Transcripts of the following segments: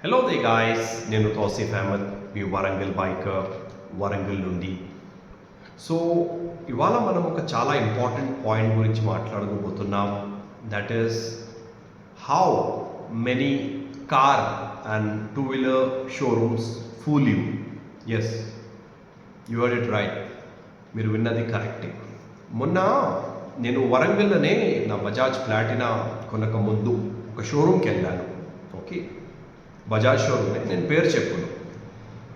Hello the guys, నేను తౌసీఫ్ అహ్మద్, మీ Warangal biker, Warangal నుండి. సో ఇవాళ మనం ఒక చాలా ఇంపార్టెంట్ పాయింట్ గురించి మాట్లాడుకోబోతున్నాం. That is how many car and two wheeler showrooms fool you. Yes, you heard it right, మీరు విన్నది కరెక్టే. మొన్న నేను వరంగల్లోనే నా బజాజ్ ప్లాటినా కొనక ముందు ఒక షోరూమ్కి వెళ్ళాను. ఓకే, బజాజ్ షోరూమే, నేను పేరు చెప్పను.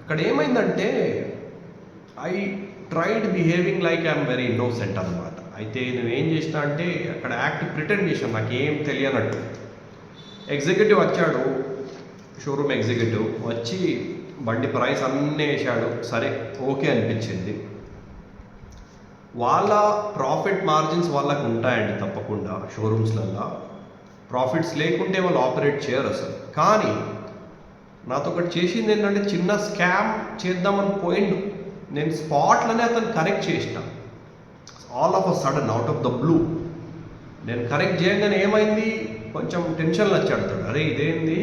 అక్కడ ఏమైందంటే I tried behaving like I'm very innocent అనమాట. అయితే నేను ఏం చేసిన అంటే అక్కడ యాక్ట్ ప్రిటెండ్ చేశాను, నాకు ఏం తెలియనట్టు. ఎగ్జిక్యూటివ్ వచ్చాడు, షోరూమ్ ఎగ్జిక్యూటివ్ వచ్చి బండి ప్రైస్ అన్నీ వేసాడు. సరే, ఓకే అనిపించింది. వాళ్ళ ప్రాఫిట్ మార్జిన్స్ వాళ్ళకు ఉంటాయండి తప్పకుండా. షోరూమ్స్లల్లో ప్రాఫిట్స్ లేకుంటే వాళ్ళు ఆపరేట్ చేయరు అసలు. కానీ నాతో ఒకటి చేసింది ఏంటంటే చిన్న స్కామ్ చేద్దామని పోయిండు. నేను స్పాట్లోనే అతను కరెక్ట్ చేసిన, all of a sudden, out of the blue. నేను కరెక్ట్ చేయగానే ఏమైంది, కొంచెం టెన్షన్లో వచ్చాడు అతడు. అరే ఇదేంది,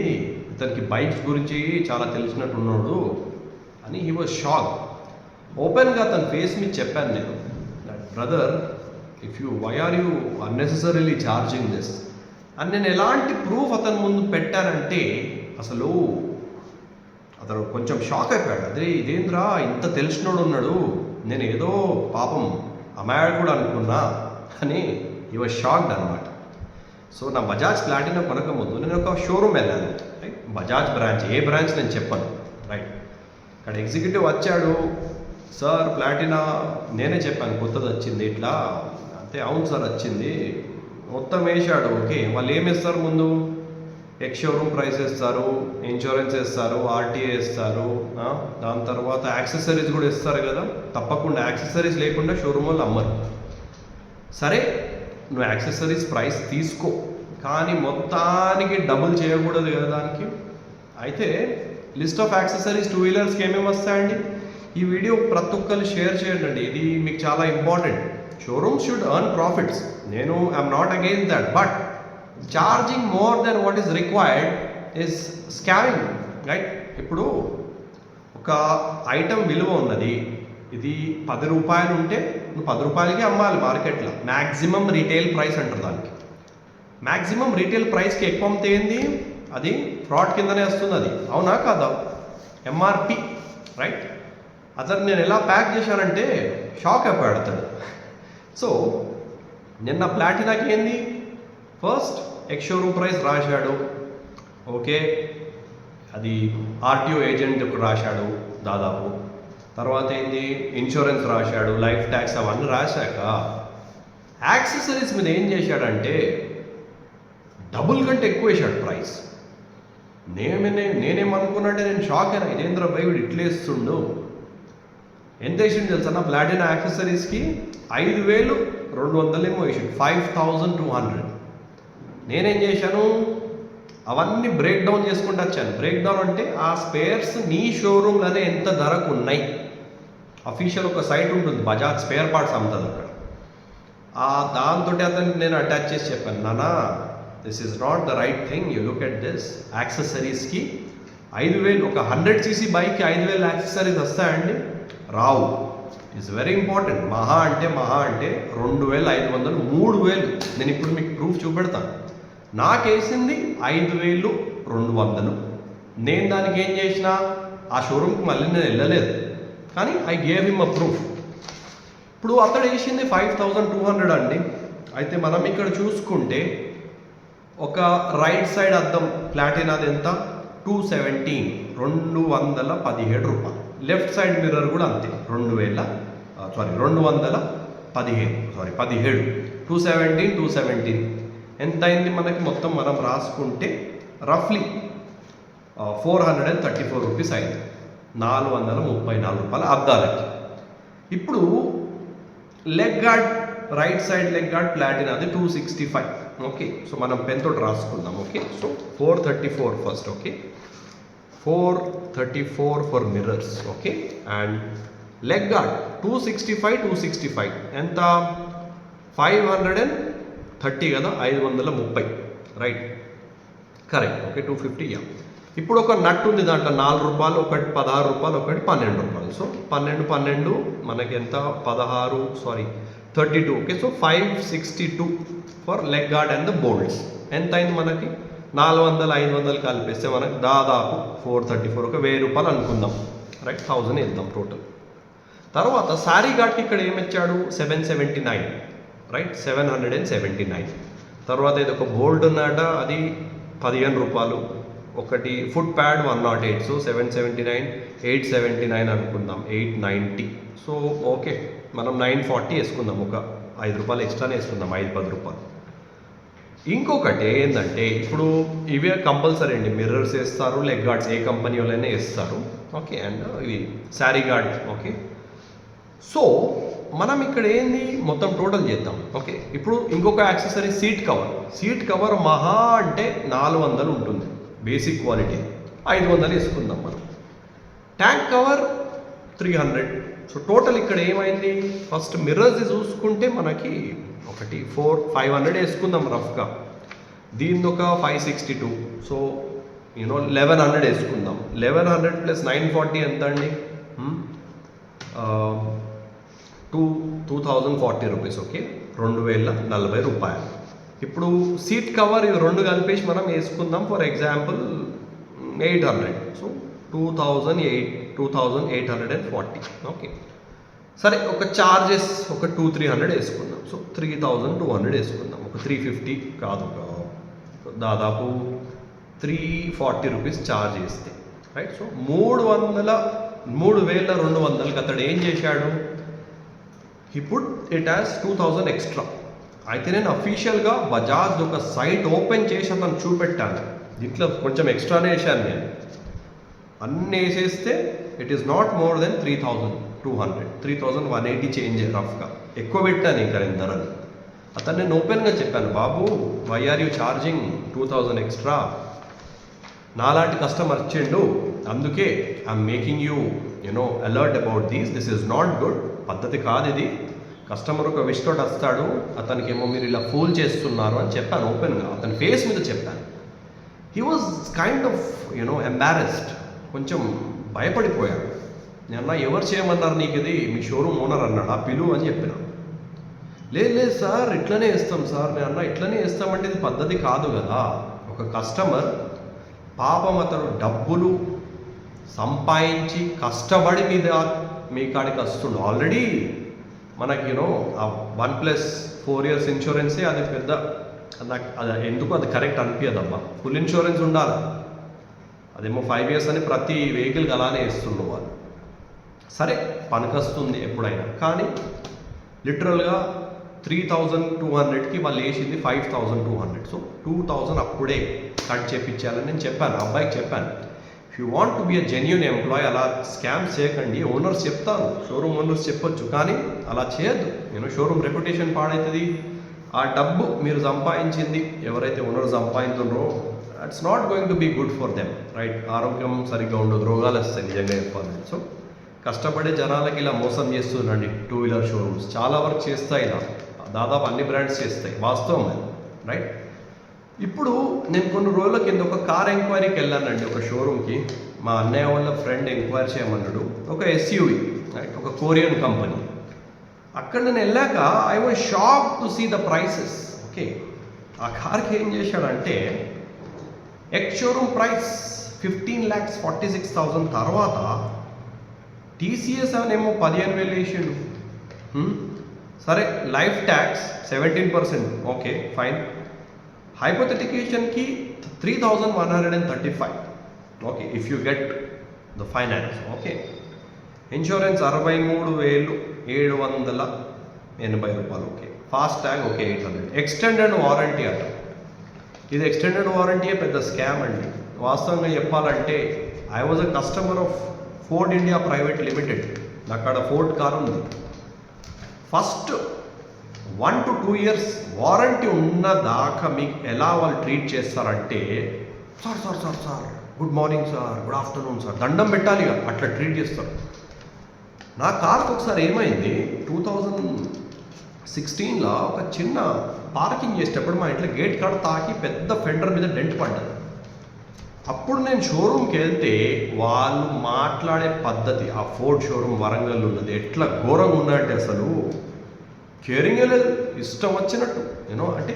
ఇతనికి బైక్స్ గురించి చాలా తెలిసినట్టున్నాడు అని. He was shock. ఓపెన్గా అతని ఫేస్ మీద చెప్పాను నేను, brother, why are you unnecessarily charging this అని. నేను ఎలాంటి ప్రూఫ్ అతని ముందు పెట్టానంటే అసలు అతను కొంచెం షాక్ అయిపోయాడు. అదే ఇదేంద్రా, ఇంత తెలిసినోడు ఉన్నాడు, నేను ఏదో పాపం అమాయడు కూడా అనుకున్నా అని. ఈ వాజ్ షాక్డ్ అనమాట. సో నా బజాజ్ ప్లాటినా కొనక ముందు నేను ఒక షోరూమ్ వెళ్ళాను, రైట్, బజాజ్ బ్రాంచ్, ఏ బ్రాంచ్ నేను చెప్పను, రైట్. అక్కడ ఎగ్జిక్యూటివ్ వచ్చాడు, సార్ ప్లాటినా నేనే చెప్పాను కొత్తది వచ్చింది ఇట్లా అంటే. అవును సార్ వచ్చింది, మొత్తం వేసాడు. ఓకే, వాళ్ళు ఏమి ఇస్తారు ముందు, ఎక్స్ షోరూమ్ ప్రైస్ ఇస్తారు, ఇన్సూరెన్స్ ఇస్తారు, ఆర్టీఏ ఇస్తారు, దాని తర్వాత యాక్సెసరీస్ కూడా ఇస్తారు కదా. తప్పకుండా యాక్సెసరీస్ లేకుండా షోరూమ్ వాళ్ళు అమ్మరు. సరే, నువ్వు యాక్సెసరీస్ ప్రైస్ తీసుకో, కానీ మొత్తానికి డబుల్ చేయకూడదు కదా దానికి. అయితే లిస్ట్ ఆఫ్ యాక్సెసరీస్ టూ వీలర్స్కి ఏమేమి వస్తాయండి. ఈ వీడియో ప్రతి ఒక్కరు షేర్ చేయండి, ఇది మీకు చాలా important. Showrooms should earn profits, నేను I'm not against that, but charging more than what is required is scamming, right. ఇప్పుడు ఒక ఐటమ్ విలువ ఉన్నది, ఇది 10 రూపాయలు ఉంటే నువ్వు 10 రూపాయలకి అమ్మాలి మార్కెట్లో. మ్యాక్సిమం రీటైల్ ప్రైస్ అంటారు దానికి. మ్యాక్సిమం రీటైల్ ప్రైస్కి ఎక్కువ అమ్మితే ఏంది, అది ఫ్రాడ్ కిందనే వస్తుంది. అది అవునా కాదా, ఎంఆర్పి, రైట్. అతను నేను ఎలా ప్యాక్ చేశానంటే షాక్ అయిపోయాడు అతను. సో నిన్న ప్లాటినాకి ఏంది, ఫస్ట్ ఎక్స్ షోరూమ్ ప్రైస్ రాశాడు, ఓకే, అది ఆర్టీఓ ఏజెంట్ రాశాడు దాదాపు. తర్వాత ఏంది, ఇన్సూరెన్స్ రాశాడు, లైఫ్ ట్యాక్స్ అవన్నీ రాశాక యాక్సెసరీస్ మీద ఏం చేశాడంటే డబుల్ కంటే ఎక్కువ వేసాడు ప్రైస్. నేనేమనుకున్నాంటే నేను షాక్ అయినా, ఇదేంద్ర భయ్ వీడు ఇట్లేస్తుండు. ఎంత వేసిండు తెలుసా, నా ప్లాటినా యాక్సెసరీస్కి 5,200 ఏమో వేసాడు, 5,200. నేనేం చేశాను, అవన్నీ బ్రేక్ డౌన్ చేసుకుంటూ వచ్చాను. బ్రేక్ డౌన్ అంటే ఆ స్పేర్స్ నీ షోరూమ్లోనే ఎంత ధరకు ఉన్నాయి. అఫీషియల్ ఒక సైట్ ఉంటుంది, బజాజ్ స్పేర్ పార్ట్స్ అమ్ముతుంది అక్కడ. దాంతో అతనికి నేను అటాచ్ చేసి చెప్పాను, నానా this is not the right thing, you look at this. యాక్సెసరీస్కి 5,000, ఒక 100cc బైక్కి 5,000 యాక్సెసరీస్ వస్తాయండి, రావు. It's very important. మహా అంటే 2,500, 3,000. నేను ఇప్పుడు మీకు ప్రూఫ్ చూపెడతాను. నాకేసింది 5,200. నేను దానికి ఏం చేసిన, ఆ షోరూమ్కి మళ్ళీ నేను వెళ్ళలేదు, కానీ I gave him a proof. ఇప్పుడు అతడు వేసింది 5,200 అండి. అయితే మనం ఇక్కడ చూసుకుంటే ఒక రైట్ సైడ్ అద్దం ప్లాటినాది ఎంత, 217 రూపాయలు. లెఫ్ట్ సైడ్ మిర్రర్ కూడా అంతే, 217 217 ఎంత అయింది మనకి మొత్తం మనం రాసుకుంటే రఫ్లీ 434 రూపీస్ అయింది, 434 రూపాయల అద్దాలకి. ఇప్పుడు leg guard, right side leg guard Platina అది 265. ఓకే, సో మనం పెన్ తోటి రాసుకుందాం. Okay, so 434 first. Okay, 434 for mirrors. Okay, and leg guard 265 ఎంత, 530 కదా, 530, రైట్, కరెక్ట్. ఓకే, 250. ఇప్పుడు ఒక నట్ ఉంది దాంట్లో 4 రూపాయలు, ఒకటి 16 రూపాయలు, ఒకటి 12 రూపాయలు. సో 12 మనకి ఎంత 32. Okay, so 562 for leg gourd and the bolts. ఎంత అయింది మనకి 400, 500 కలిపేస్తే మనకి దాదాపు 434, ఒక 1000 రూపాయలు అనుకుందాం, రైట్. 1000 వేద్దాం టోటల్. తర్వాత శారీ గార్డ్కి ఇక్కడ ఏమిచ్చాడు 779, రైట్, 779. తర్వాత ఇది ఒక బోల్ట్ ఉన్నాడ, అది 15 రూపాయలు. ఒకటి ఫుట్ ప్యాడ్ 108, సో 779, 879 అనుకుందాం, 890. సో ఓకే, మనం 940 వేసుకుందాం, ఒక 5 రూపాయలు ఎక్స్ట్రానే వేసుకుందాం, 5-10 రూపాయలు. ఇంకొకటి ఏంటంటే ఇప్పుడు ఇవే కంపల్సరీ అండి, మిర్రర్స్ వేస్తారు, లెగ్ గార్డ్స్ ఏ కంపెనీ వాళ్ళైనా వేస్తారు. ఓకే, అండ్ ఇవి శారీ గార్డ్. ఓకే, సో మనం ఇక్కడ ఏంది మొత్తం టోటల్ చేద్దాం. ఓకే, ఇప్పుడు ఇంకొక యాక్సెసరీ సీట్ కవర్ మహా అంటే 400 ఉంటుంది, బేసిక్ క్వాలిటీ 500 వేసుకుందాం మనం. Tank cover 300. సో టోటల్ ఇక్కడ ఏమైంది, ఫస్ట్ మిర్రర్స్ చూసుకుంటే మనకి ఒకటి 500 వేసుకుందాం రఫ్గా, దీన్ని ఒక 562. సో 1100 వేసుకుందాం. 1100 ప్లస్ 940 ఎంత అండి, 2040 రూపీస్. ఓకే, 2040 రూపాయలు. ఇప్పుడు సీట్ కవర్ ఇవి రెండు కలిపేసి మనం వేసుకుందాం, ఫర్ ఎగ్జాంపుల్ 800. సో 2840. ఓకే, సరే ఒక చార్జెస్ ఒక 200-300 వేసుకుందాం. సో 3200 వేసుకుందాం, ఒక 350 కాదు, దాదాపు 340 రూపీస్ ఛార్జ్ చేస్తే, రైట్. సో 3200కి అతడు ఏం చేశాడు, he put it as 2000 extra. అయితే నేను అఫీషియల్గా బజాజ్ ఒక సైట్ ఓపెన్ చేసి అతను చూపెట్టాను, దీంట్లో కొంచెం ఎక్స్ట్రానే వేసాను నేను. అన్నీ వేసేస్తే it is not more than 3200, 3180 change రఫ్గా. ఎక్కువ పెట్టాను ఇంకా నేను ధరలు. అతను నేను ఓపెన్గా చెప్పాను, బాబు why are you charging 2000 extra, నాలాంటి కస్టమర్ ఇచ్చిండు, అందుకే I'm making you alert about this is not good, పద్ధతి కాదు ఇది. కస్టమర్ ఒక విష్ తోటి వస్తాడు, అతనికి ఏమో మీరు ఇలా ఫూల్ చేస్తున్నారు అని చెప్పాను ఓపెన్గా, అతని ఫేస్ మీద చెప్పాను. He was kind of embarrassed, కొంచెం భయపడిపోయాడు. నేను ఎవరు చేయమన్నారు నీకు ఇది, మీ షోరూమ్ ఓనర్ అన్నాడు, ఆ పిలువు అని చెప్పిన. లేదు సార్ ఇట్లనే ఇస్తాం సార్. నేను అన్నా ఇట్లనే ఇస్తామంటే ఇది పద్ధతి కాదు కదా. ఒక కస్టమర్ పాపం అతను డబ్బులు సంపాదించి కష్టపడి మీ కాడికి వస్తుండు. ఆల్రెడీ మనకి 1+4 years ఇన్సూరెన్సే అది పెద్ద, నాకు అది ఎందుకు అది కరెక్ట్ అనిపించదమ్మా. ఫుల్ ఇన్సూరెన్స్ ఉండాలి, అదేమో 5 years అని ప్రతి వెహికల్కి అలానే ఇస్తుండ్రు వాళ్ళు. సరే పనికొస్తుంది ఎప్పుడైనా, కానీ లిటరల్గా 3200కి వాళ్ళు వేసింది 5200. సో 2000 అప్పుడే కట్ చేయించాలని నేను చెప్పాను, అబ్బాయికి చెప్పాను. If you want to be a genuine employee, అలా స్కామ్స్ చేయకండి. ఓనర్స్ చెప్తారు, షోరూమ్ ఓనర్స్ చెప్పొచ్చు, కానీ అలా చేయొద్దు. షోరూమ్ రెప్యుటేషన్ పాడవుతుంది. ఆ డబ్బు మీరు సంపాదించింది ఎవరైతే ఓనర్ సంపాదించున్నారో it's not going to be good for them, right. ఆరోగ్యం సరిగ్గా ఉండదు, రోగాలు వస్తాయి నిజంగా చెప్పాలంటే. సో కష్టపడే జనాలకి ఇలా మోసం చేస్తుందండి 2-wheeler షోరూమ్స్. చాలా వరకు చేస్తాయి ఇలా, దాదాపు అన్ని బ్రాండ్స్ చేస్తాయి, వాస్తవం అది, రైట్. ఇప్పుడు నేను కొన్ని రోజుల కింద ఒక కార్ ఎంక్వైరీకి వెళ్ళానండి ఒక షోరూమ్కి. మా అన్నయ్య వాళ్ళ ఫ్రెండ్ ఎంక్వైరీ చేయమన్నాడు, ఒక ఎస్యూవి, రైట్, ఒక కొరియన్ కంపెనీ. అక్కడ నేను వెళ్ళాక I was shock to see the prices. Okay, ఆ కార్కి ఏం చేశాడంటే ఎక్స్ షోరూమ్ ప్రైస్ 15,46,000 తర్వాత టీసీఎస్ అనేమో 15,000 వేసాడు. సరే, లైఫ్ ట్యాక్స్ 17%, ఓకే ఫైన్. హైపోథెటికేషన్కి 3,135, okay, if you get the finance. Okay, insurance 63,780 రూపాయలు. Okay, fast tag okay 800. Extended warranty అట. ఇది ఎక్స్టెండెడ్ వారంటీయే పెద్ద స్కామ్ అండి వాస్తవంగా చెప్పాలంటే. I was a customer of Ford India private limited. అక్కడ ఫోర్డ్ కార్ ఉంది. ఫస్ట్ 1 to 2 years వారంటీ ఉన్న దాకా మీకు ఎలా వాళ్ళు ట్రీట్ చేస్తారంటే, sir sir sir sir good morning sir, good afternoon sir, దండం పెట్టాలి అట్లా ట్రీట్ చేస్తారు. నా కార్కి ఒకసారి ఏమైంది, 2016లో ఒక చిన్న పార్కింగ్ చేసేటప్పుడు మా ఇంట్లో గేట్ కాడ తాకి పెద్ద ఫెండర్ మీద డెంట్ పడ్డది. అప్పుడు నేను షోరూమ్కి వెళ్తే వాళ్ళు మాట్లాడే పద్ధతి, ఆ ఫోర్డ్ షోరూమ్ వరంగల్ ఉన్నది ఎట్లా ఘోరంగా ఉన్నట్టే అసలు కేరింగే లేదు, ఇష్టం వచ్చినట్టు అంటే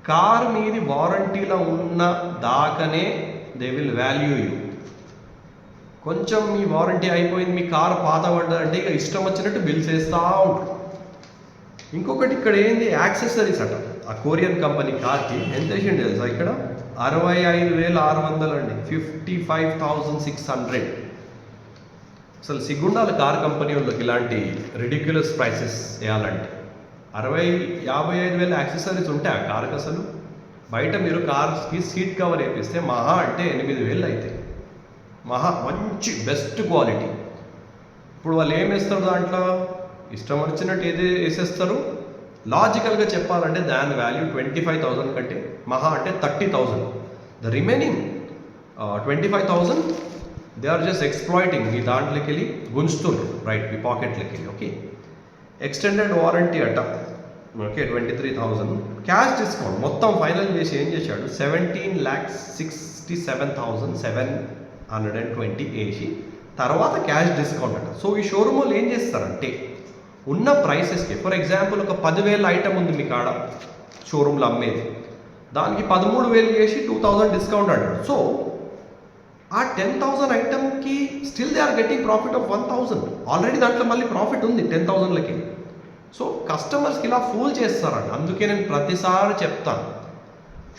కార్ మీది వారంటీలో ఉన్న దాకానే దే విల్ వాల్యూ యూ. కొంచెం మీ వారంటీ అయిపోయింది, మీ కార్ పాత పడ్డారంటే ఇక ఇష్టం వచ్చినట్టు బిల్స్ వేస్తూ ఉంటారు. ఇంకొకటి ఇక్కడ ఏంది, యాక్సెసరీస్ అట. ఆ కొరియన్ కంపెనీ కార్కి ఎంత వేసిండు తెలుసా ఇక్కడ? 65,600 అండి, 55,600. అసలు సిగ్గుండాలి కార్ కంపెనీ వాళ్ళకి ఇలాంటి రిడిక్యులస్ ప్రైసెస్ వేయాలంటే. 55,000 యాక్సెసరీస్ ఉంటాయి ఆ కార్కి అసలు. బయట మీరు కార్కి సీట్ కవర్ వేపిస్తే మహా అంటే 8,000 అవుతాయి. మహా మంచి బెస్ట్ క్వాలిటీ. ఇప్పుడు వాళ్ళు ఏం వేస్తారు దాంట్లో? ఇష్టం వచ్చినట్టు ఏది వేసేస్తారు. లాజికల్గా చెప్పాలంటే దాని వాల్యూ 25,000 కంటే మహా అంటే 30,000. The remaining 25,000 they are just exploiting. మీ దాంట్లోకి వెళ్ళి గుంజుతున్నారు, రైట్, మీ పాకెట్లోకి వెళ్ళి. ఓకే, ఎక్స్టెండెడ్ వారంటీ అట. ఓకే, 23,000. క్యాష్ డిస్కౌంట్ మొత్తం ఫైనల్ చేసి ఏం చేశాడు, 17,67,720 వేసి తర్వాత క్యాష్ డిస్కౌంట్ అట. సో ఈ షోరూమ్ వాళ్ళు ఏం చేస్తారంటే ఉన్న ప్రైసెస్కి, ఫర్ ఎగ్జాంపుల్ ఒక 10,000 ఐటమ్ ఉంది మీ కాడ షోరూంలో అమ్మేది, దానికి 13,000 చేసి 2,000 డిస్కౌంట్ అంటాడు. సో ఆ 10,000 ఐటమ్కి still they are getting profit of 1,000. Already దాంట్లో మళ్ళీ ప్రాఫిట్ ఉంది 10,000లకి. సో కస్టమర్స్కి ఇలా ఫూల్ చేస్తారంట. అందుకే నేను ప్రతిసారి చెప్తాను,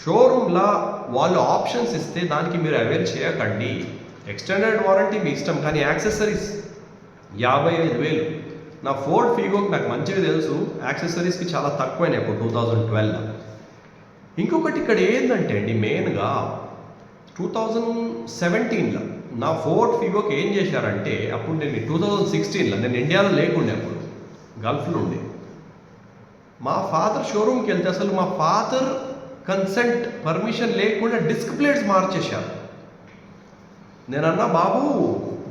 షోరూమ్లో వాళ్ళు ఆప్షన్స్ ఇస్తే దానికి మీరు అవైల్ చేయకండి. ఎక్స్టెండెడ్ వారంటీ మీ ఇష్టం, కానీ యాక్సెసరీస్ 55,000. నా ఫోర్డ్ ఫీగోకి నాకు మంచిగా తెలుసు, యాక్సెసరీస్కి చాలా తక్కువైనాయి అప్పుడు 2012. ఇంకొకటి ఇక్కడ ఏంటంటే అండి, మెయిన్గా 2017లో నా ఫోర్డ్ ఫీగోకి ఏం చేశారంటే, అప్పుడు నేను 2016లో నేను ఇండియాలో లేకుండే, అప్పుడు గల్ఫ్లో ఉండే. మా ఫాదర్ షోరూమ్కి వెళ్తే అసలు మా ఫాదర్ కన్సెంట్ పర్మిషన్ లేకుండా డిస్క్ ప్లేట్స్ మార్చేశారు. నేను అన్నా, బాబు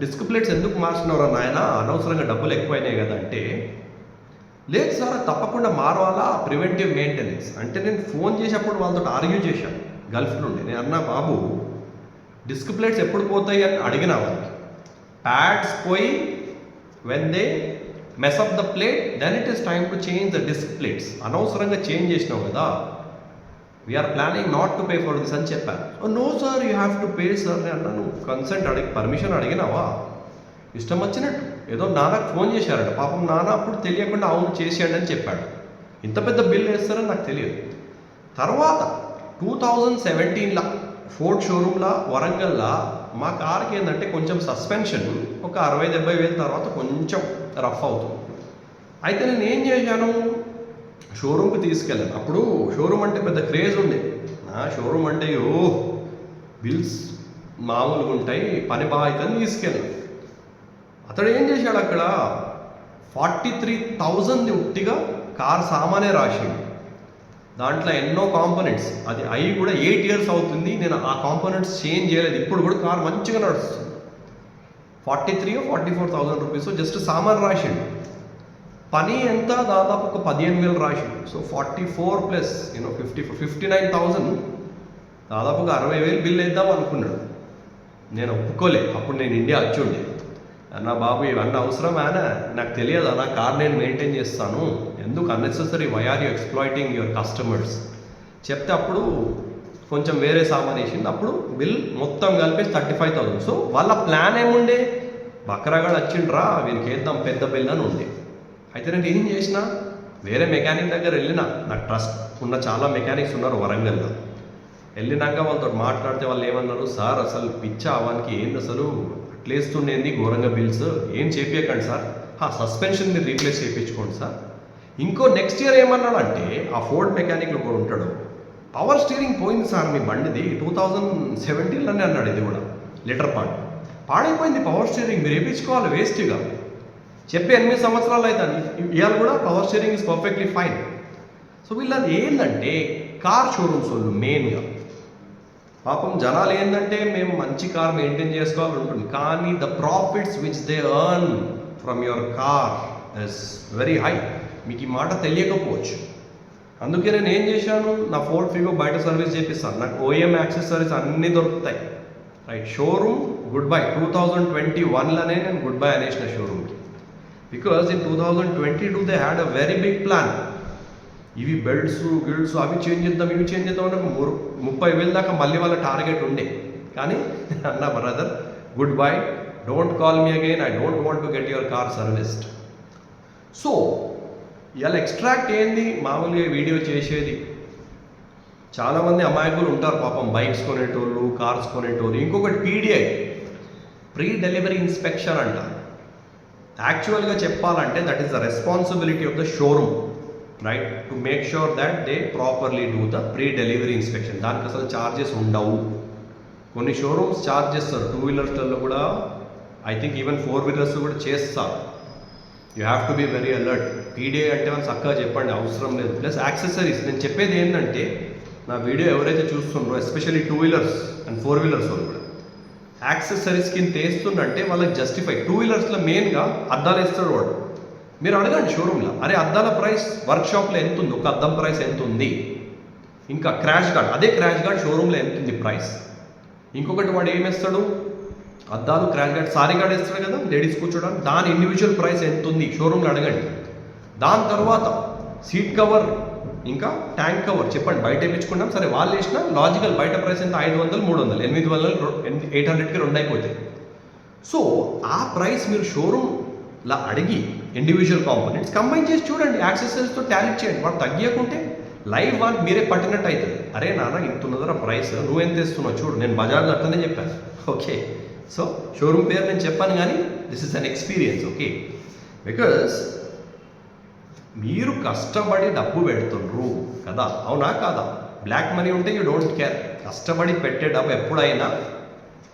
డిస్క్ ప్లేట్స్ ఎందుకు మార్చినవరా నాయన, అనవసరంగా డబ్బులు ఎక్కువైనాయి కదా అంటే, లేదు సార్ తప్పకుండా మారవాలా, ప్రివెంటివ్ మెయింటెనెన్స్ అంటే. నేను ఫోన్ చేసేటప్పుడు వాళ్ళతో ఆర్గ్యూ చేశాను గల్ఫ్లో ఉండి. నేను అన్నా, బాబు డిస్క్ ప్లేట్స్ ఎప్పుడు పోతాయి అని అడిగిన వాళ్ళకి. ప్యాడ్స్ పోయి when they mess up the plate then it is time to change the disc plates. అనవసరంగా చేంజ్ చేసినావు కదా, we're planning not to pay for this అని చెప్పాను. No sir you have to pay sir. నేను అన్నా, నువ్వు consent permission అడిగినావా? ఇష్టం వచ్చినట్టు ఏదో నాన్నకు ఫోన్ చేశారట, పాపం నాన్న అప్పుడు తెలియకుండా అవును చేసేయండి అని చెప్పాడు. ఇంత పెద్ద బిల్ వేస్తారని నాకు తెలియదు. తర్వాత 2017లో ఫోర్డ్ షోరూమ్లో వరంగల్లో మా కార్కి ఏంటంటే కొంచెం సస్పెన్షన్ ఒక 60,000-70,000 తర్వాత కొంచెం రఫ్ అవుతుంది. అయితే నేను ఏం చేశాను, షోరూమ్కి తీసుకెళ్ళాను. అప్పుడు షోరూమ్ అంటే పెద్ద క్రేజ్ ఉండే. షోరూమ్ అంటే బిల్స్ మామూలుగా ఉంటాయి, పని బాగా అవుతుందని తీసుకెళ్ళాను. అతడు ఏం చేశాడు, అక్కడ 43,000 ఉట్టిగా కార్ సామానే రాసిండు. దాంట్లో ఎన్నో కాంపోనెంట్స్, అది అవి కూడా 8 years అవుతుంది, నేను ఆ కాంపోనెంట్స్ చేంజ్ చేయలేదు, ఇప్పుడు కూడా కార్ మంచిగా నడుస్తుంది. 43,000-44,000 రూపీస్ జస్ట్ సామాన్ రాసిండు. పని ఎంత, దాదాపు ఒక 15,000 రాసిండు. సో 44 ప్లస్ 59,000, దాదాపుగా 60,000 బిల్ వేద్దాం అనుకున్నాడు. నేను ఒప్పుకోలే, అప్పుడు నేను ఇండియా వచ్చి ఉండే. అన్న బాబు ఇవన్నీ అవసరమా, నాకు తెలియదు అన్న, కార్ నేను మెయింటైన్ చేస్తాను, ఎందుకు unnecessary, why are you exploiting your customers చెప్తే అప్పుడు కొంచెం వేరే సామాన్ వేసింది. అప్పుడు బిల్ మొత్తం కలిపి 35,000. సో వాళ్ళ ప్లాన్ ఏముండే, బక్రాగాడు వచ్చిండ్రా వీరికి వేద్దాం పెద్ద బిల్ అని ఉండే. అయితే నేను ఏం చేసిన, వేరే మెకానిక్ దగ్గర వెళ్ళిన, నాకు ట్రస్ట్ ఉన్న చాలా మెకానిక్స్ ఉన్నారు వరంగల్లో. వెళ్ళినాక వాళ్ళతో మాట్లాడితే వాళ్ళు ఏమన్నారు, సార్ అసలు పిచ్చా అవానికి ఏంది అసలు అట్లేస్తుండేంది ఘోరంగా బిల్స్, ఏం చేపించకండి సార్, సస్పెన్షన్ మీరు రీప్లేస్ చేయించుకోండి సార్. ఇంకో నెక్స్ట్ ఇయర్ ఏమన్నాడు అంటే, ఆ ఫోర్డ్ మెకానిక్లో కూడా ఉంటాడు, పవర్ స్టీరింగ్ పోయింది సార్ మీ బండిది 2017లోనే అన్నాడు. ఇది కూడా లీటర్ పాడైపోయింది పవర్ స్టీరింగ్, మీరు వేయించుకోవాలి వేస్ట్గా చెప్పి 8 సంవత్సరాలు అవుతుంది. ఇవాళ కూడా power steering is perfectly fine. So వీళ్ళది ఏంటంటే కార్ షోరూమ్స్ వాళ్ళు మెయిన్గా పాపం జనాలు ఏంటంటే మేము మంచి కార్ మెయింటైన్ చేసుకోవాలని ఉంటుంది, కానీ the profits which they earn from your car is very high. మీకు ఈ మాట తెలియకపోవచ్చు. అందుకే నేను ఏం చేశాను, నా ఫోర్డ్ ఫీగో బయట సర్వీస్ చేపిస్తాను, నాకు ఓఎం యాక్సెసరీస్ అన్నీ దొరుకుతాయి. రైట్. షోరూమ్ గుడ్ బై 2021లోనే నేను గుడ్ బై అనేసిన షోరూమ్కి. Because in 2022 they had a very big plan. ఇవి బెల్ట్స్ గిల్డ్స్ అవి చేంజ్ చేద్దాం ఇవి చేంజ్ చేద్దాం అని 30,000 దాకా మళ్ళీ వాళ్ళ టార్గెట్ ఉండే. కానీ అన్న brother good bye, don't call me again, I don't want to get your car serviced. So ఇవాళ ఎక్స్ట్రాక్ట్ ఏంది మామూలుగా వీడియో చేసేది. చాలామంది అమాయకులు ఉంటారు పాపం, బైక్స్ కొనేటోళ్ళు కార్స్ కొనేటోళ్ళు. ఇంకొకటి పీడిఐ, ప్రీ డెలివరీ ఇన్స్పెక్షన్ అంట. యాక్చువల్గా చెప్పాలంటే that is the responsibility of the showroom, right, to make sure that they properly do the pre delivery inspection. దానికి అసలు ఛార్జెస్ ఉండవు. కొన్ని షోరూమ్స్ ఛార్జ్ చేస్తారు. 2 వీలర్స్లలో కూడా, ఐ థింక్ ఈవెన్ 4 వీలర్స్ కూడా చేస్తారు. You have to be very alert. PDI అంటే మనం చక్కగా చెప్పండి, అవసరం లేదు. ప్లస్ యాక్సెసరీస్, నేను చెప్పేది ఏంటంటే నా వీడియో ఎవరైతే చూస్తున్నారో ఎస్పెషల్లీ 2 వీలర్స్ అండ్ 4 వీలర్స్ వాళ్ళు కూడా యాక్సెసరీస్ కింద వేస్తుందంటే వాళ్ళకి జస్టిఫై. 2 వీలర్స్లో మెయిన్గా అద్దాలు వేస్తాడు వాడు. మీరు అడగండి షోరూమ్లో, అరే అద్దాల ప్రైస్ వర్క్షాప్లో ఎంత ఉంది, ఒక అద్దం ప్రైస్ ఎంత ఉంది, ఇంకా క్రాష్ గార్డ్, అదే క్రాష్ గార్డ్ షోరూమ్లో ఎంత ఉంది ప్రైస్. ఇంకొకటి వాడు ఏం వేస్తాడు, అద్దాలు క్రాష్ గార్డ్ సారీ గార్డ్ వేస్తాడు కదా లేడీస్ కూర్చోడానికి, దాని ఇండివిజువల్ ప్రైస్ ఎంత ఉంది షోరూమ్లో అడగండి. దాని తర్వాత సీట్ కవర్ ఇంకా ట్యాంక్ కవర్ చెప్పండి, బయట వేయించుకున్నాం సరే, వాళ్ళు వేసిన లాజికల్ బయట ప్రైస్ ఎంత 500, 300, 800, 800కి 2 అయిపోతాయి. సో ఆ ప్రైస్ మీరు షోరూమ్లా అడిగి ఇండివిజువల్ కాంపోనెంట్స్ కంబైన్ చేసి చూడండి, యాక్సెసరీస్తో టాలెట్ చేయండి. వాడు తగ్గకుంటే లైవ్ వన్ మీరే పట్టినట్టు అవుతుంది. అరే నాన్న ఇంత ఉన్నదరా ప్రైస్, నువ్వు ఎంత ఇస్తున్నావు చూడు. నేను బజార్లో అట్లనే చెప్పాను. ఓకే, సో షోరూమ్ పేరు నేను చెప్పాను కానీ this is an experience. Okay, because మీరు కష్టపడి డబ్బు పెడుతుండ్రు కదా, అవునా కాదా? బ్లాక్ మనీ ఉంటే యూ డోంట్ కేర్. కష్టపడి పెట్టే డబ్బు ఎప్పుడైనా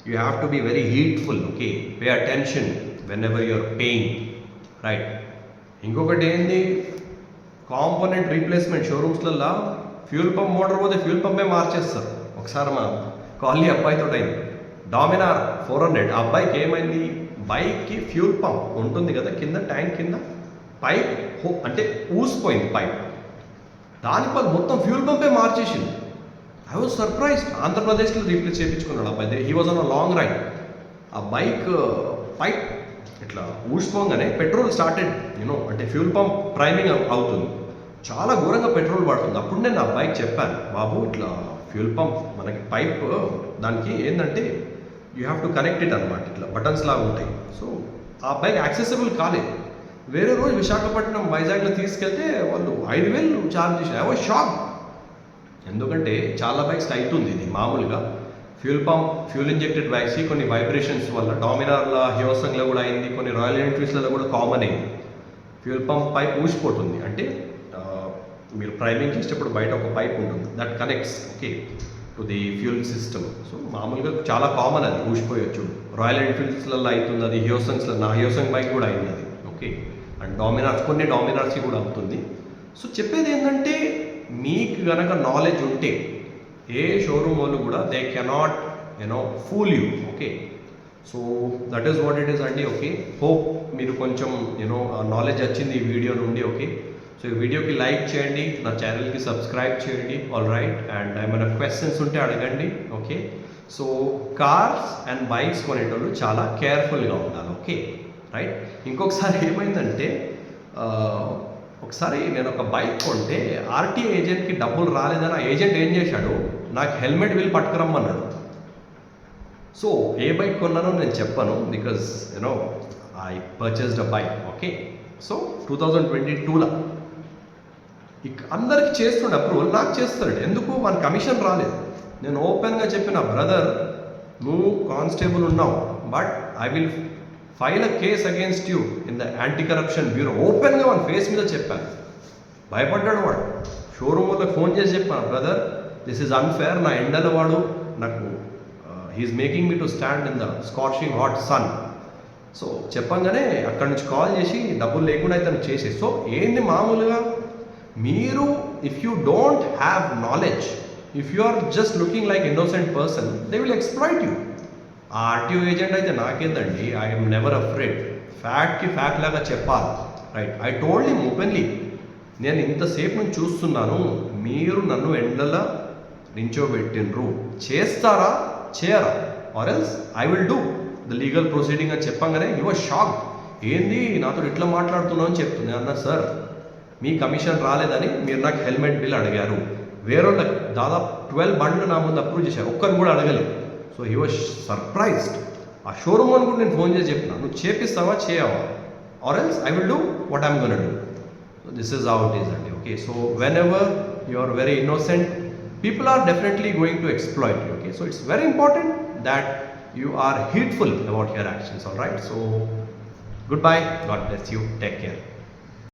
you have to be very heedful. Okay, pay attention whenever you're paying, right. ఇంకొకటి ఏంది, కాంపోనెంట్ రీప్లేస్మెంట్. షోరూమ్స్లలో ఫ్యూల్ పంప్ మోటార్ పోతే ఫ్యూల్ పంపే మార్చేస్తారు. ఒకసారి మా కాలనీ అబ్బాయితో అయింది, డామినార్ 400. ఆ అబ్బాయికి ఏమైంది, బైక్కి ఫ్యూల్ పంప్ ఉంటుంది కదా కింద ట్యాంక్ కింద, పైప్ అంటే ఊసిపోయింది పైప్, దానికి వాళ్ళు మొత్తం ఫ్యూల్ పంపే మార్చేసింది. I was surprised. ఆంధ్రప్రదేశ్లో రీప్లేస్ చేయించుకున్నాడు అబ్బాయి. He was on a long ride. ఆ బైక్ పైప్ ఇట్లా ఊసిపోగానే పెట్రోల్ స్టార్టెడ్ అంటే ఫ్యూల్ పంప్ ప్రైమింగ్ అవుతుంది, చాలా ఘోరంగా పెట్రోల్ పడుతుంది. అప్పుడు నేను ఆ బైక్ చెప్పాను, బాబు ఇట్లా ఫ్యూల్ పంప్ మనకి పైప్ దానికి ఏంటంటే you have to connect it అనమాట, ఇట్లా బటన్స్ లాగా ఉంటాయి. సో ఆ బైక్ యాక్సెసిబుల్ కాలేదు. వేరే రోజు విశాఖపట్నం వైజాగ్లో తీసుకెళ్తే వాళ్ళు 5,000 ఛార్జ్ చేశారు. I was shock. ఎందుకంటే చాలా బైక్స్ అవుతుంది ఇది మామూలుగా fuel pump, fuel injected bikes కొన్ని వైబ్రేషన్స్ వల్ల, డామినార్ల హ్యూసంగ్లో కూడా అయింది, కొన్ని రాయల్ ఎన్ఫీల్డ్స్లలో కూడా కామన్ అయింది. ఫ్యూల్ పంప్ పైప్ ఊసిపోతుంది. అంటే మీరు ప్రైమింగ్ చేసేటప్పుడు బయట ఒక పైప్ ఉంటుంది that connects okay to the fuel system. So మామూలుగా చాలా కామన్ అది ఊసిపోయొచ్చు. రాయల్ ఎన్ఫీల్డ్స్లలో అవుతుంది అది, హ్యూసంగ్స్లో నా హ్యూసంగ్ బైక్ కూడా అయింది అది. ఓకే, అండ్ డామినార్స్ కొన్ని డామినార్స్కి కూడా అవుతుంది. సో చెప్పేది ఏంటంటే మీకు గనక నాలెడ్జ్ ఉంటే ఏ షోరూమ్ వాళ్ళు కూడా they cannot fool you. Okay, so that is what it is అండి. ఓకే, హోప్ మీరు కొంచెం నాలెడ్జ్ వచ్చింది ఈ వీడియో నుండి. ఓకే, సో ఈ వీడియోకి లైక్ చేయండి, నా ఛానల్కి సబ్స్క్రైబ్ చేయండి. ఆల్ రైట్, అండ్ ఏమైనా క్వశ్చన్స్ ఉంటే అడగండి. Okay, so cars and bikes కొనేటోళ్ళు చాలా కేర్ఫుల్గా ఉండాలి. Okay, right. ఇంకొకసారి ఏమైందంటే ఒకసారి నేను ఒక బైక్ కొంటే ఆర్టీఏ ఏజెంట్కి డబ్బులు రాలేదని ఆ ఏజెంట్ ఏం చేశాడు, నాకు హెల్మెట్ బిల్ పట్టుకురమ్మన్నాడు. సో ఏ బైక్ కొన్నానో నేను చెప్పను, because I purchased a bike. Okay, so 2022లో అందరికి చేస్తుండే అప్రూవల్, నాకు చేస్తాడు. ఎందుకు, మన కమిషన్ రాలేదు. నేను ఓపెన్గా చెప్పిన, బ్రదర్ నువ్వు కానిస్టేబుల్ ఉన్నావు, but I will file a case against you in the anti corruption bureau. ఓపెన్గా మన ఫేస్ మీద చెప్పాను. భయపడ్డాడు వాడు. షోరూమ్ వాళ్ళకి ఫోన్ చేసి చెప్పాను, బ్రదర్ దిస్ ఈజ్ అన్ఫేర్, నా ఎండల వాడు నాకు he's making me to stand in the scorching hot sun. So చెప్పంగానే అక్కడి నుంచి కాల్ చేసి డబ్బులు లేకుండా అయితే చేసి. సో ఏంది మామూలుగా మీరు if you don't have knowledge, if you are just looking like innocent person, they will exploit you. ఆ ఆర్టీఓ ఏజెంట్ అయితే నాకేందండి, ఐఎమ్ నెవర్ అఫ్రేడ్. ఫ్యాక్ట్కి ఫ్యాక్ట్ లాగా చెప్పాలి, right. I told him openly, నేను ఇంతసేపు నుంచి చూస్తున్నాను, మీరు నన్ను ఎండలా నించోబెట్టిండ్రు, చేస్తారా చేయరా? Are else I will do the legal proceeding అని చెప్పంగానే యు వాజ్ షాక్. ఏంది నాతో ఇట్లా మాట్లాడుతున్నావు అని చెప్తుంది. అన్న సార్ మీ కమిషన్ రాలేదని మీరు నాకు హెల్మెట్ బిల్ అడిగారు, వేరొళ్ళకి దాదాపు 12 బండ్లు నా ముందు అప్రూవ్ చేశారు, ఒక్కరిని కూడా అడగలేదు. So he was surprised. ఆ షోరూమ్ అని కూడా నేను ఫోన్ చేసి చెప్పిన, నువ్వు చేపిస్తావా చేయవా, or else I will do what I'm gonna do. So this is how it is అండి. Okay, so whenever you are very innocent, people are definitely going to exploit you. Okay, so it's very important that you are heedful about your actions. All right, so goodbye, God bless you, take care.